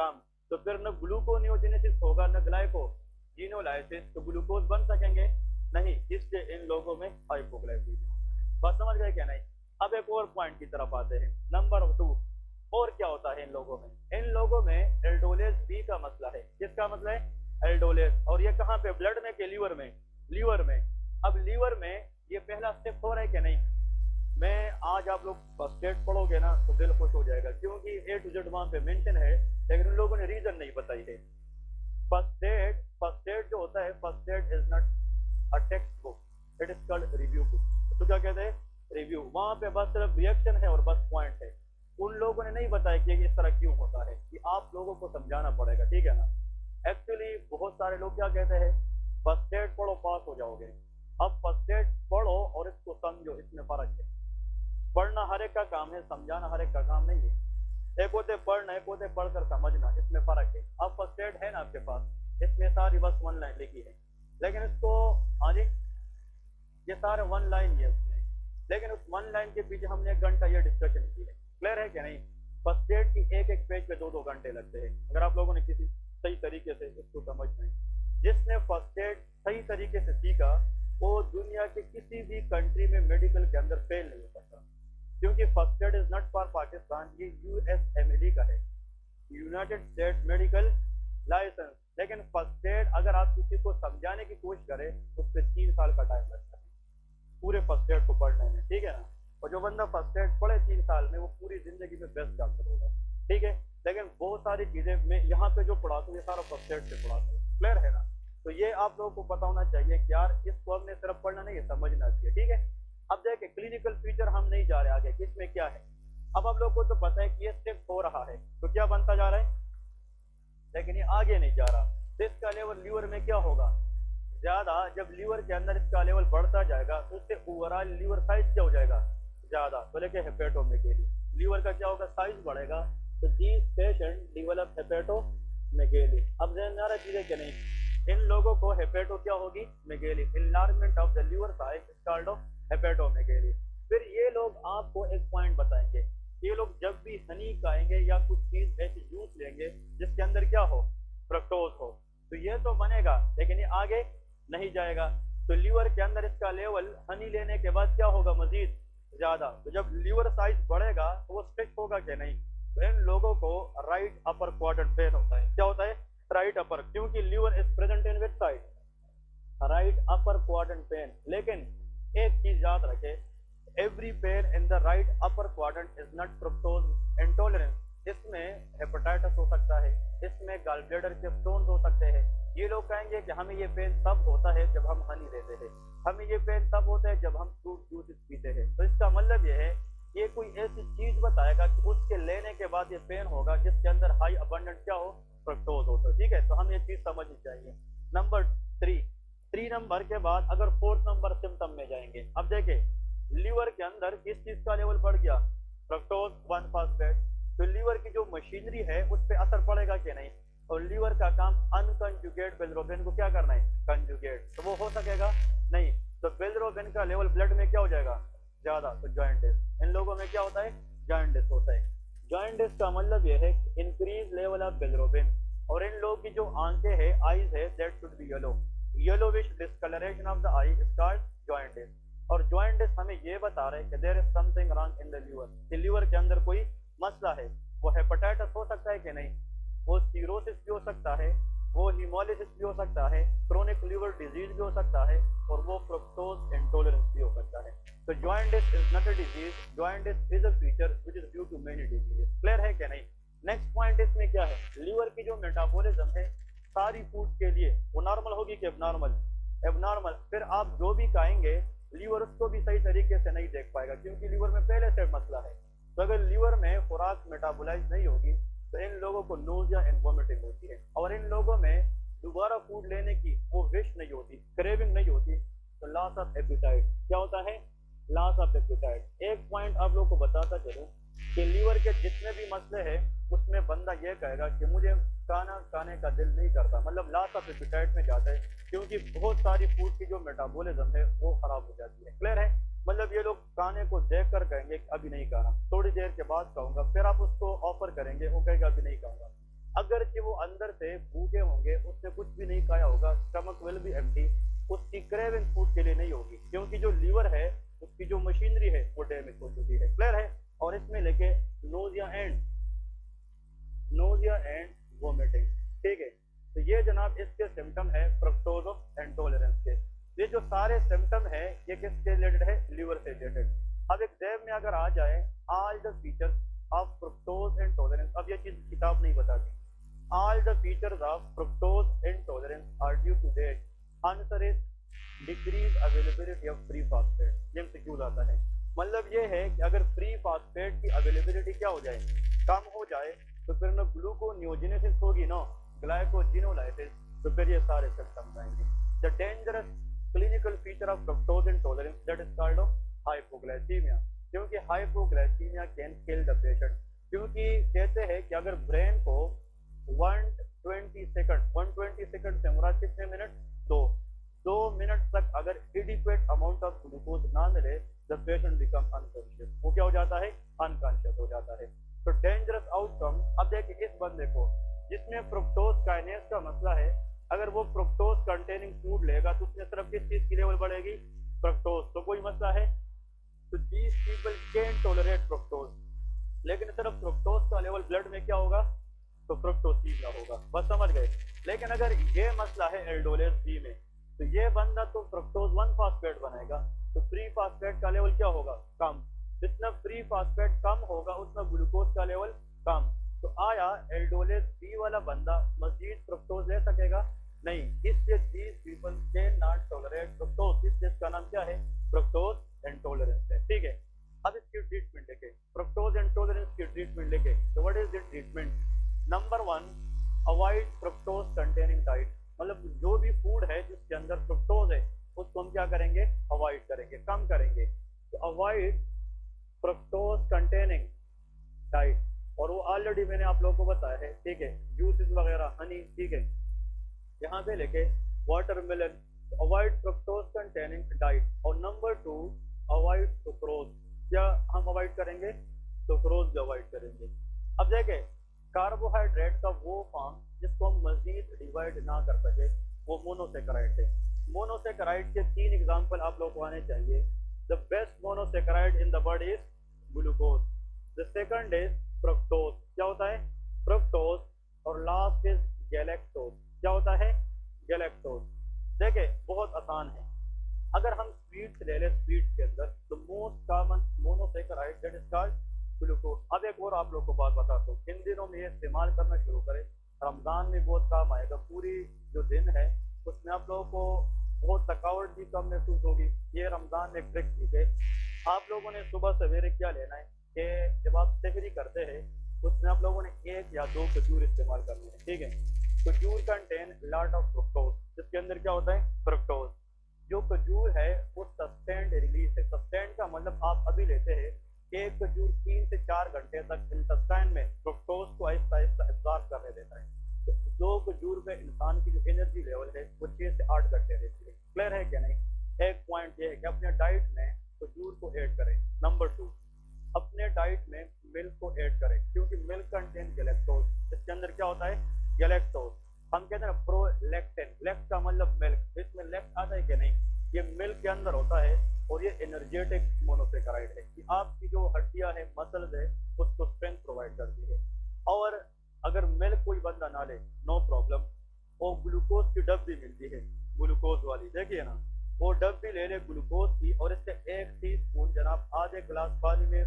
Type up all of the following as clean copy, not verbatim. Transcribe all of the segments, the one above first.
काम। तो फिर न ग्लूकोनियोजेनेसिस होगा न ग्लाइकोजिनोलाइसिस, तो ग्लूकोज बन सकेंगे नहीं, इसलिए इन लोगों में हाइपोग्लाइसीमिया। बस समझ गए क्या? नहीं। अब एक और पॉइंट की तरफ आते हैं, नंबर 2। और क्या होता है इन लोगों में? इन लोगों में एल्डोलेज बी का मसला है। किसका मसला है? एल्डोलेज। और ये कहाँ पे? ब्लड में के लीवर में? लीवर में। अब लीवर में ये पहला स्टेप हो रहा है क्या? नहीं। मैं आज आप लोग फर्स्ट एड पढ़ोगे ना तो दिल खुश हो जाएगा, क्योंकि ए टू जेड वहां पे मेंशन है, लेकिन उन लोगों ने रीजन नहीं बताई है। फर्स्ट एड जो होता है, first aid is not a text book, it is called review book. तो क्या कहते हैं? रिव्यू। वहां पे बस सिर्फ रिएक्शन है और बस पॉइंट है। उन लोगों ने नहीं बताया कि इस तरह क्यों होता है, कि आप लोगों को समझाना पड़ेगा, ठीक है ना। एक्चुअली बहुत सारे लोग क्या कहते हैं, फर्स्ट एड पढ़ो पास हो जाओगे। अब फर्स्ट एड पढ़ो और इसको समझो, इसमें फर्क है। पढ़ना हर एक का काम है, समझाना हर एक का काम नहीं है। एक होते पढ़ना, एक होते पढ़कर समझना, इसमें फर्क है। अब फर्स्ट एड है ना आपके पास, इसमें सारी बस वन लाइन लिखी है, लेकिन इसको, हाँ जी, ये सारे वन लाइन ही है उसमें, लेकिन उस वन लाइन के पीछे हमने 1 घंटा ये डिस्कशन की है। क्लियर है क्या? नहीं। फर्स्ट एड की एक एक पेज पे 2-2 घंटे लगते हैं, अगर आप लोगों ने किसी सही तरीके से इसको समझना है। जिसने फर्स्ट एड सही तरीके से सीखा वो दुनिया के किसी भी कंट्री में मेडिकल के अंदर फेल नहीं हो सकता, क्योंकि first aid is not for Pakistan, ये यूएसएमएलई का है, यूनाइटेड स्टेट मेडिकल लाइसेंस। लेकिन फर्स्ट एड अगर आप किसी को समझाने की कोशिश करें उस पर 3 साल का टाइम लगता है पूरे फर्स्ट एड को पढ़ने में, ठीक है ना। और जो बंदा फर्स्ट एड पढ़े 3 साल में, वो पूरी जिंदगी में बेस्ट डॉक्टर होगा, ठीक है। लेकिन बहुत सारी चीजें मैं यहाँ पे जो पढ़ाता हूँ ये सारा फर्स्ट एड से पढ़ाता हूँ। क्लियर है ना। तो ये आप लोगों को पता होना चाहिए कि यार इसको हमने सिर्फ पढ़ना नहीं है, समझना चाहिए, ठीक है। अब देखिए क्लिनिकल फीचर हम नहीं जा रहे आगे, किसमें क्या है। अब आप लोगों को तो पता है कि ये स्टेप हो रहा है, तो क्या बनता जा रहा है, लेकिन ये आगे नहीं जा रहा। तो इसका लेवल लीवर में क्या होगा, ज्यादा। जब लीवर के अंदर इसका लेवल बढ़ता जाएगा तो उससे ओवरऑल लीवर साइज क्या हो जाएगा, ज्यादा। तो लेके हेपेटोमेगेली, लीवर का क्या होगा, साइज बढ़ेगा। तो दिस पेशेंट डेवलप हेपेटोमेगेली। अब ध्यान आ रहा चीजें क्या नहीं, इन लोगों को हेपेटो क्या होगी, megaly, enlargement of the liver size is called hepatomegaly. फिर ये लोग आपको एक पॉइंट बताएंगे, ये लोग जब भी हनी खाएंगे या कुछ चीज ऐसी जूस लेंगे जिसके अंदर क्या हो, फ्रक्टोज हो, तो ये तो बनेगा लेकिन ये आगे नहीं जाएगा। तो लीवर के अंदर इसका लेवल हनी लेने के बाद क्या होगा, मजीद ज्यादा। तो जब लीवर साइज बढ़ेगा तो वो स्ट्रिक्ट होगा कि नहीं। तो इन लोगों को राइट अपर क्वाड्रेंट पेन होता है। क्या होता है, राइट अपर, क्योंकि liver is present in which side, right upper quadrant pain. लेकिन एक चीज याद रखे, every pain in the right upper quadrant is not fructose intolerance. इसमें हेपेटाइटिस हो सकता है, इसमें गॉल ब्लैडर के स्टोन हो सकते हैं। ये लोग कहेंगे कि हमें ये पेन तब होता है जब हम हनी लेते हैं, हमें ये पेन तब होता है जब हम फ्रूट जूस पीते हैं। तो इसका मतलब ये है, ये कोई ऐसी चीज बताएगा कि उसके लेने के बाद ये पेन होगा जिसके अंदर हाई अबंडेंट क्या हो, फ्रक्टोज हो। तो ठीक है, तो हम ये चीज समझनी चाहिए। नंबर 3 नंबर के बाद अगर 4th नंबर सिम्टम में जाएंगे। अब देखें लीवर के अंदर किस चीज का लेवल बढ़ गया, फ्रक्टोज 1-फॉस्फेट। तो लीवर की जो मशीनरी है उस पर असर पड़ेगा कि नहीं। और लीवर का काम अनकंजुगेट बिलिरुबिन को क्या करना है, कंजुगेट। तो वो हो सकेगा नहीं। तो बिलिरुबिन का लेवल ब्लड में क्या हो जाएगा, ज्यादा। तो जॉइंटिस, इन लोगों में क्या होता है, जॉइंटिस होता है। जॉइंटिस का मतलब यह है इंक्रीज लेवल ऑफ बिलिरुबिन। और इन लोगों की जो आंखें है, आईज है, that should be yellow, yellowish discoloration of the eye is called jaundice. और जॉइंटिस हमें ये बता रहे हैं कि there is something wrong in the liver, कि लीवर के अंदर कोई मसला है। वो हेपेटाइटिस हो सकता है कि नहीं, वो सीरोसिस भी हो सकता है, वो हीमोलिसिस भी हो सकता है, क्रोनिक लीवर डिजीज भी हो सकता है, और वो फ्रक्टोज इंटॉलरेंस भी हो सकता है। तो jaundice is not a disease, jaundice is a feature which is due to many diseases. Clear है कि नहीं। नेक्स्ट पॉइंट इसमें क्या है, लीवर की जो मेटाबॉलिज्म है सारी फूड के लिए वो नॉर्मल होगी कि एबनॉर्मल, एबनॉर्मल। फिर आप जो भी खाएंगे लीवर उसको भी सही तरीके से नहीं देख पाएगा, क्योंकि लीवर में पहले से मसला है। तो अगर लीवर में खुराक मेटाबोलाइज नहीं होगी तो इन लोगों को नोजिया एंड वोमिटिंग होती है, और इन लोगों में दोबारा फूड लेने की वो विश नहीं होती, क्रेविंग नहीं होती। तो लॉस ऑफ एपेटाइट क्या होता है, लॉस ऑफ एपेटाइट। एक पॉइंट आप लोग को बताता चलूं कि लीवर के जितने भी मसले हैं उसमें बंदा ये कहेगा कि मुझे खाना खाने का दिल नहीं करता, मतलब लॉस ऑफ एपेटाइट में जाता है, क्योंकि बहुत सारी फूड की जो मेटाबॉलिज्म है वो खराब हो जाती है। क्लियर है। मतलब ये लोग खाने को देख कर कहेंगे कि अभी नहीं खाना, थोड़ी देर के बाद खाऊंगा। फिर आप उसको ऑफर करेंगे, वो कहेगा अभी नहीं खाऊंगा। अगर कि वो अंदर से भूखे होंगे, उसने कुछ भी नहीं खाया होगा, स्टमक विल बी एम्प्टी, उसकी क्रेविंग फूड के लिए नहीं होगी, क्योंकि जो लीवर है उसकी जो मशीनरी है वो डैमेज हो चुकी है। क्लियर है। और इसमें लेके नोजिया एंड वोमिटिंग। ठीक है, तो ये जनाब इसके सिम्टम है फ्रक्टोज इंटॉलरेंस के। ये जो सारे सिम्टम है ये किससे रिलेटेड है? लीवर से रिलेटेड। अब एग्जाम में अगर आ जाए all the features of fructose intolerance, अब ये चीज किताब नहीं बताती, all the features of fructose intolerance are due to that, answer is decrease availability of free phosphate. ये MCQ आता है। मतलब ये है कि अगर फ्री फास्फेट की अवेलेबिलिटी क्या हो जाए? कम हो जाए, तो फिर ना ग्लूकोनियोजेनेसिस होगी ना ग्लाइकोजिनोलाइसिस, तो फिर ये सारे सिम्टम्स आएंगे। The dangerous clinical feature of fructose intolerance that is called hypoglycaemia, क्योंकि hypoglycaemia can kill the patient. क्योंकि कहते हैं कि अगर ब्रेन को 120 सेकंड से मुराद कितने मिनट? 2 मिनट तक अगर एडिक्वेट अमाउंट ऑफ ग्लूकोज ना मिले, द पेशेंट बिकम अनकॉन्शियस। वो क्या हो जाता है? अनकॉन्शियस हो जाता है। तो डेंजरस आउटकम। अब देखिए इस बंदे को जिसमें फ्रुक्टोज काइनेज का मसला है, अगर वो फ्रुक्टोज कंटेनिंग फूड लेगा तो उसमें सिर्फ किस चीज की लेवल बढ़ेगी? फ्रुक्टोज। तो कोई मसला है? तो these people can tolerate fructose, लेकिन सिर्फ फ्रुक्टोज का लेवल ब्लड में क्या होगा? तो फ्रुक्टोज सीधा होगा। बस समझ गए। लेकिन अगर ये मसला है एल्डोलेज बी में, तो ये बंदा तो फ्रुक्टोज 1 फास्फेट बनाएगा, तो फ्री फास्फेट का लेवल क्या होगा? कम। जितना फ्री फास्फेट कम होगा उतना ग्लूकोज का लेवल कम। तो आया एल्डोलेज बी वाला बंदा मजीद फ्रुक्टोज ले सकेगा? नहीं। इसलिए these people can not tolerate fructose. इस चीज का नाम क्या है? फ्रुक्टोज इंटॉलरेंस है। ठीक है। अब इसकी ट्रीटमेंट लेके, फ्रुक्टोज इंटॉलरेंस की ट्रीटमेंट लेके, तो what is the treatment? Number 1, avoid fructose containing diet. मतलब जो भी फूड है जिसके अंदर फ्रुक्टोज है उसको हम क्या करेंगे? अवॉइड करेंगे, कम करेंगे। तो अवॉइड फ्रुक्टोज कंटेनिंग डाइट, और वो ऑलरेडी मैंने आप लोगों को बताया है। ठीक है, जूसेस वगैरह, हनी, ठीक है, यहाँ पे लेके watermelon, avoid fructose containing diet. और नंबर 2, अवॉइड सुक्रोज। क्या हम अवॉइड करेंगे? सुक्रोज भी अवॉइड करेंगे। अब देखें, कार्बोहाइड्रेट का वो फॉर्म जिसको हम मजीद डिवाइड ना कर सके वो मोनोसेकेराइड है। मोनोसेकेराइड के 3 एग्जांपल आप लोगों को आने चाहिए। The best monosaccharide in the body is glucose, the second is fructose. क्या होता है? फ्रुक्टोज। और लास्ट इज गैलेक्टोज। क्या होता है? गैलेक्टोज। देखे बहुत आसान है। अगर हम स्वीट्स ले लें, स्वीट्स के अंदर तो most common monosaccharide that is called glucose. अब एक और आप लोग को बात बताता हूँ, इन दिनों में ये इस्तेमाल करना शुरू करें, रमजान में बहुत काम आएगा। पूरी जो दिन है उसमें आप लोगों को बहुत थकावट भी कम महसूस होगी। ये रमजान में एक ट्रिक थी कि आप लोगों ने सुबह सवेरे क्या लेना है कि जब आप सहरी करते हैं उसमें आप लोगों ने 1 या 2 खजूर इस्तेमाल करने हैं। ठीक है, खजूर कंटेन लॉट ऑफ फ्रुक्टोज, जिसके अंदर क्या होता है? फ्रुक्टोज। जो खजूर है वो सस्टेंड रिलीज है। सस्टेंड का मतलब आप अभी लेते हैं, एक खजूर 3 से 4 घंटे तक इंटेस्टाइन में फ्रुक्टोज को आहिस्ता आहिस्ता एब्जॉर्ब करने देता है। तो 2 खजूर में इंसान की जो एनर्जी लेवल है वो 6 से 8 घंटे रहती है। क्लियर है क्या नहीं? एक पॉइंट ये है कि अपने डाइट में खजूर को ऐड करें। नंबर 2, अपने डाइट में मिल्क को ऐड करें, क्योंकि मिल्क कंटेन गैलेक्टोज। इसके अंदर क्या होता है? गैलेक्टोज। हम कहते हैं ना प्रोलैक्टिन, लेक्ट का मतलब मिल्क, इसमें लेक्ट आता है कि नहीं? ये मिल्क के अंदर होता है और ये एनर्जेटिक मोनोसेकेराइड है कि आपकी जो हड्डियां हैं, मसल्स है, उसको स्ट्रेंथ प्रोवाइड करती है। और अगर मिल्क कोई बंदा ना ले, नो प्रॉब्लम, वो ग्लूकोज की डब्बी मिलती है, ग्लूकोज वाली, देखिए ना, वो डब्बी ले ले ग्लूकोज की और इससे 1 टीस्पून जनाब आधे गिलास पानी में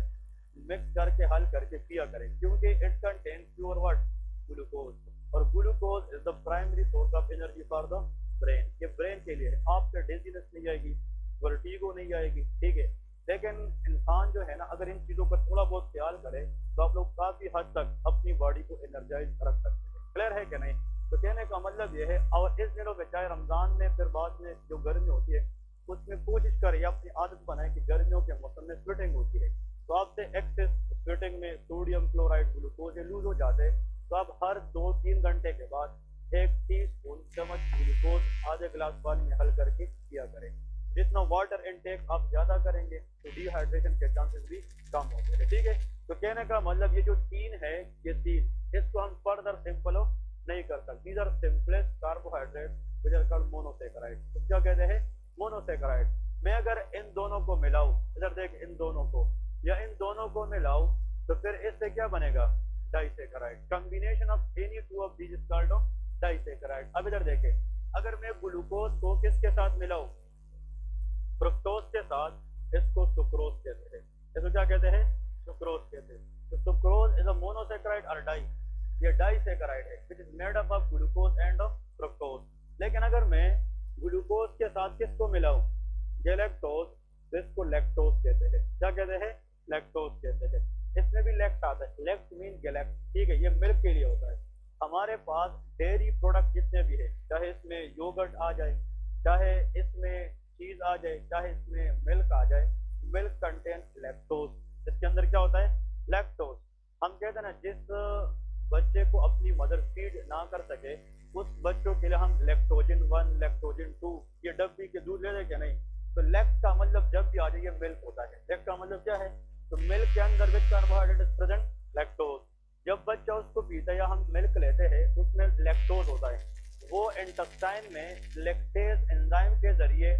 मिक्स करके हल करके पिया करें, क्योंकि it contain pure what? Glucose. और glucose is the primary source of energy for the brain. ये ब्रेन के लिए है। आपसे डिजीनेस नहीं आएगी, वर्टिगो नहीं आएगी। ठीक है, लेकिन इंसान जो है ना, अगर इन चीज़ों का थोड़ा बहुत ख्याल करे तो आप लोग काफ़ी हद तक अपनी बॉडी को एनर्जाइज रख सकते हैं। क्लियर है कि नहीं? तो कहने का मतलब ये है, और इस दिनों में चाहे रमज़ान में, फिर बाद में जो गर्मी होती है उसमें कोशिश करें, अपनी आदत बनाए कि गर्मियों के मौसम में स्वेटिंग होती है, तो आपसे एक्सेस स्वेटिंग में सोडियम क्लोराइड, ग्लूकोज लूज हो जाते हैं। तो आप हर 2-3 घंटे के बाद 1 टीस्पून चम्मच ग्लूकोज आधे गिलास पानी में हल करके पिया करें। जितना वाटर इनटेक आप ज्यादा करेंगे तो डिहाइड्रेशन के चांसेस भी कम होते हैं। ठीक है, तो कहने का मतलब ये जो तीन है, ये तीन इसको हम फर्दर सिंपल नहीं कर सकते। These are simplest carbohydrate which are called monosaccharide. तो क्या कहते हैं? मोनोसेकेराइड। मैं अगर इन दोनों को मिलाऊं, इधर देख, इन दोनों को या इन दोनों को मिलाऊं तो फिर इससे क्या बनेगा? Disaccharide. Combination of any two of these is called disaccharide. अब इधर देखें, अगर मैं ग्लूकोज को किसके साथ मिलाऊं? फ्रुक्टोज के साथ, इसको सुक्रोज कहते हैं। इसको क्या कहते हैं? सुक्रोज कहते हैं। तो सुक्रोज इज अ मोनोसेकेराइड और डाई, ये डाइसेकेराइड है which is made up of glucose end of fructose. लेकिन अगर मैं ग्लूकोज के साथ किसको मिलाऊं? गैलेक्टोज, तो इसको लैक्टोज कहते हैं। क्या कहते हैं? लैक्टोज कहते हैं। इसमें भी लेक्ट आता है, लेक्ट मीन गैलेक्ट। ठीक है, ये मिल्क के लिए होता है। हमारे पास डेयरी प्रोडक्ट जितने भी है, चाहे इसमें योगर्ट आ जाए, चाहे इसमें चीज आ जाए, चाहे इसमें मिल्क आ जाए, मिल्क कंटेन लैक्टोज। इसके अंदर क्या होता है? लैक्टोज। हम कहते हैं ना, जिस बच्चे को अपनी मदर फीड ना कर सके उस बच्चों के लिए हम लैक्टोजन 1, लैक्टोजन 2 ये डब्बी के दूध ले रहे क्या? नहीं। तो लैक्ट का मतलब जब भी आ जाए ये मिल्क होता है। लैक्ट का मतलब क्या है? तो मिल्क के अंदर विच कार्बोहाइड्रेट इज प्रेजेंट? लैक्टोज। जब बच्चा उसको पीता है या हम मिल्क लेते हैं तो उसमें लैक्टोज होता है। वो इंटेस्टाइन में लैक्टेज एंजाइम के जरिए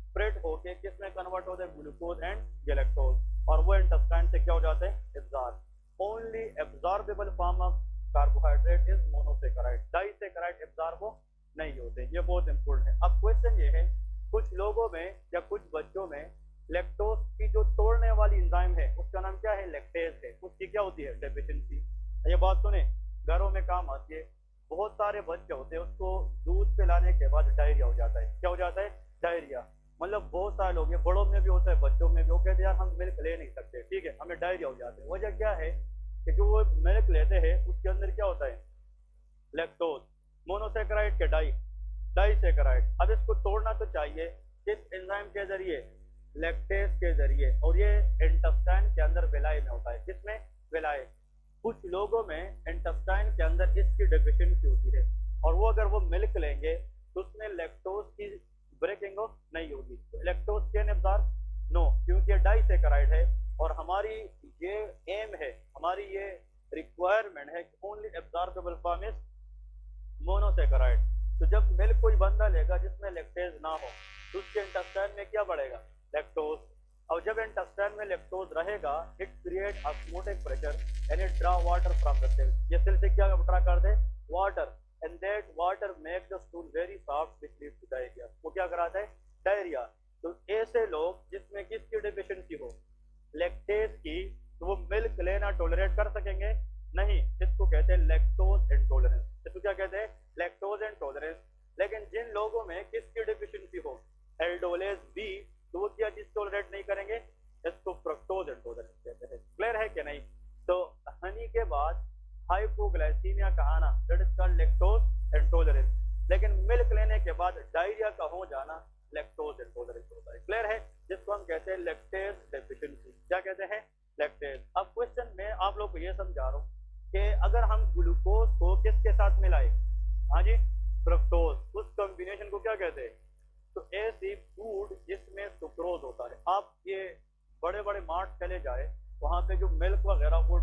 स्प्रेड होके किसमें कन्वर्ट होता है? ग्लूकोज एंड गैलेक्टोज, और वो इंटेस्टाइन से क्या हो जाते हैं? Absorb. Only absorbable form of carbohydrate is monosaccharide. Disaccharide absorb नहीं होते। ये बहुत इंपॉर्टेंट है। अब क्वेश्चन ये है, कुछ लोगों में या कुछ बच्चों में लैक्टोज की जो तोड़ने वाली एंजाइम है उसका नाम क्या है? लैक्टेज है। उसकी क्या होती है? डेफिशिएंसी। ये बात सुने, घरों में काम आती है। बहुत सारे बच्चे होते हैं, उसको दूध पिलाने के बाद डायरिया हो जाता है। क्या हो जाता है? डायरिया। मतलब बहुत सारे लोग, ये बड़ों में भी होता है, बच्चों में भी। वो कहते हैं यार हम मिल्क ले नहीं सकते, ठीक है, हमें डायरिया हो जाता है। वजह क्या है कि जो वो मिल्क लेते हैं उसके अंदर क्या होता है? लैक्टोज। मोनोसेकेराइड के डाइसेकेराइड। अब इसको तोड़ना तो चाहिए किस एंजाइम के जरिए? लैक्टेज के जरिए। और ये इंटेस्टाइन के अंदर विलाय में होता है। किसमें? विलाय। कुछ लोगों में इंटेस्टाइन के अंदर इसकी डेफिशिएंसी होती है, और वो अगर वो मिल्क लेंगे तो उसमें लैक्टोज की ब्रेकिंग ऑफ नहीं होगी। तो लैक्टोज कैन एब्जॉर्ब? नो, क्योंकि ये डाइसेकेराइड है। और हमारी ये एम है, हमारी ये रिक्वायरमेंट है कि only absorbable form is monosaccharide. तो जब मिल्क कोई बंदा लेगा जिसमें लैक्टेज ना हो तो उसके इंटेस्टाइन में क्या बढ़ेगा? लैक्टोज। और जब इंटेस्टाइन में लैक्टोज रहेगा, it create osmotic pressure and it draw water from the cell. ये सेल से क्या ड्रा कर दे? Water. And that water make the stool very soft which leads to diarrhoea. वो क्या कराता है? डायरिया। तो ऐसे लोग जिसमें किसकी डेफिशिएंसी हो? लैक्टेज की, तो वो मिल्क लेना टॉलरेट कर सकेंगे? नहीं। इसको कहते हैं लैक्टोज इंटॉलरेंस। इसको क्या कहते हैं? Lactose intolerance. लेकिन जिन लोगों में किसकी डेफिशिएंसी हो? एल्डोलेज बी, तो वो क्या चीज टॉलरेट नहीं करेंगे? इसको फ्रक्टोज इंटॉलरेंस कहते हैं। क्लियर है कि नहीं? तो हनी के बाद हाइपोग्लाइसीमिया का आना, that is called lactose intolerance. लेकिन मिल्क लेने के बाद डायरिया का हो जाना लैक्टोज इंटॉलरेंस होता है। क्लियर है? जिसको हम कहते हैं लैक्टेज डेफिशिएंसी। क्या कहते हैं? लैक्टेज। अब क्वेश्चन में आप लोग को ये समझा रहा हूँ कि अगर हम ग्लूकोज को किसके साथ मिलाए? हाँ जी, फ्रक्टोज। उस कॉम्बिनेशन को क्या कहते हैं? तो ऐसी फूड जिसमें सुक्रोज होता है। आप ये बड़े बड़े मार्ट चले जाए, वहाँ पे जो मिल्क वगैरह वो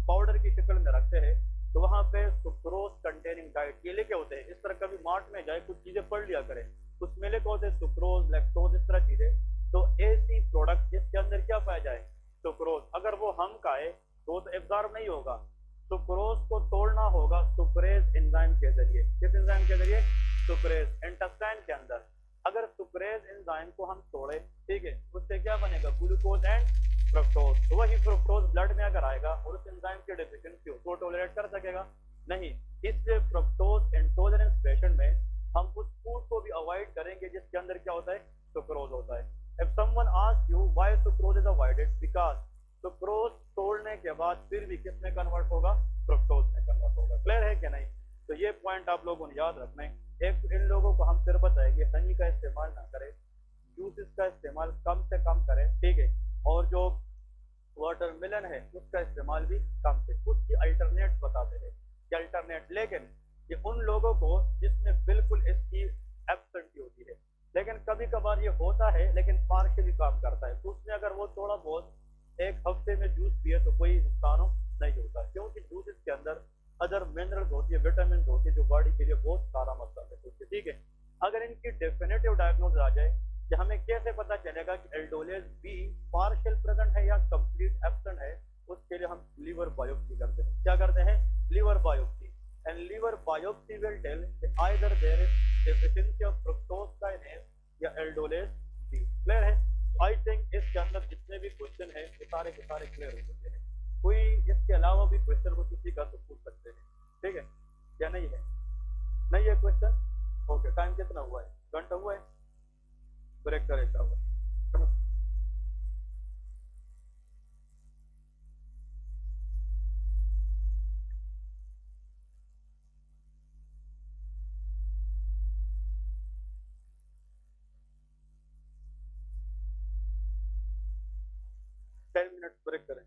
पाउडर की शक्ल में रखते हैं, तो वहाँ पे सुक्रोज कंटेनिंग डाइट ये लिखे होते हैं। इस तरह कभी मार्ट में जाए, कुछ चीजें पढ़ लिया करें, उसमें लिखे होते हैं सुक्रोज, लैक्टोज, इस तरह चीजें। तो ऐसी प्रोडक्ट जिसके अंदर क्या पाया जाए? सुक्रोज। अगर वो हम खाए तो एब्जॉर्ब नहीं होगा। सुक्रोज को तोड़ना होगा सुक्रेज एंजाइम के जरिए। किस एंजाइम के जरिए? सुक्रेज। इंटेस्टाइन के अंदर अगर सुक्रेज एंजाइम को हम तोड़े, ठीक है, उससे क्या बनेगा? Glucose and fructose. तो वही फ्रक्टोज ब्लड में अगर आएगा और उस एंजाइम की डेफिशिएंसी हो तो टॉलरेट कर सकेगा? नहीं। इसलिए फ्रक्टोज इंटॉलरेंस पेशेंट में हम उस फूड को भी अवॉइड करेंगे जिसके अंदर क्या होता है? सुक्रोज होता है। If someone asks you why sucrose is avoided, because sucrose तोड़ने के बाद फिर भी किस में कन्वर्ट होगा? फ्रक्टोज में कन्वर्ट होगा। क्लियर है कि नहीं? तो ये पॉइंट आप लोगों ने याद रखना है। एक इन लोगों को हम फिर बताएंगे हनी का इस्तेमाल ना करें, जूसेस का इस्तेमाल कम से कम करें, ठीक है, और जो वाटरमेलन है उसका इस्तेमाल भी कम से। उसकी अल्टरनेट बताते हैं कि अल्टरनेट। लेकिन ये उन लोगों को जिसमें बिल्कुल इसकी एब्सेंटी होती है, लेकिन कभी कभार ये होता है लेकिन पार्शियली काम करता है, तो उसमें अगर वो थोड़ा बहुत एक हफ्ते में जूस पिए तो कोई नुकसान नहीं होता, क्योंकि जूस के अंदर अदर मिनरल्स होती है, विटामिन होती है, जो बॉडी के लिए बहुत सारा मसला है। ठीक है, अगर इनकी डेफिनेटिव डायग्नोज आ जाए कि हमें कैसे पता चलेगा कि एल्डोलेज बी पार्शियल प्रेजेंट है या कंप्लीट एब्सेंट है, उसके लिए हम लीवर बायोप्सी करते हैं। क्या करते हैं? Liver biopsy. And liver biopsy will tell either there is deficiency of fructose kinase या एल्डोलेज बी। क्लियर है? आई थिंक इसके अंदर जितने भी क्वेश्चन है ये सारे के सारे क्लियर हो चुके हैं। कोई इसके अलावा भी क्वेश्चन हो किसी का तो पूछ सकते हैं। ठीक है, या नहीं है? नहीं है क्वेश्चन? ओके, टाइम कितना हुआ है? घंटा हुआ है? ब्रेक करें क्या हुआ? 10 मिनट ब्रेक करें।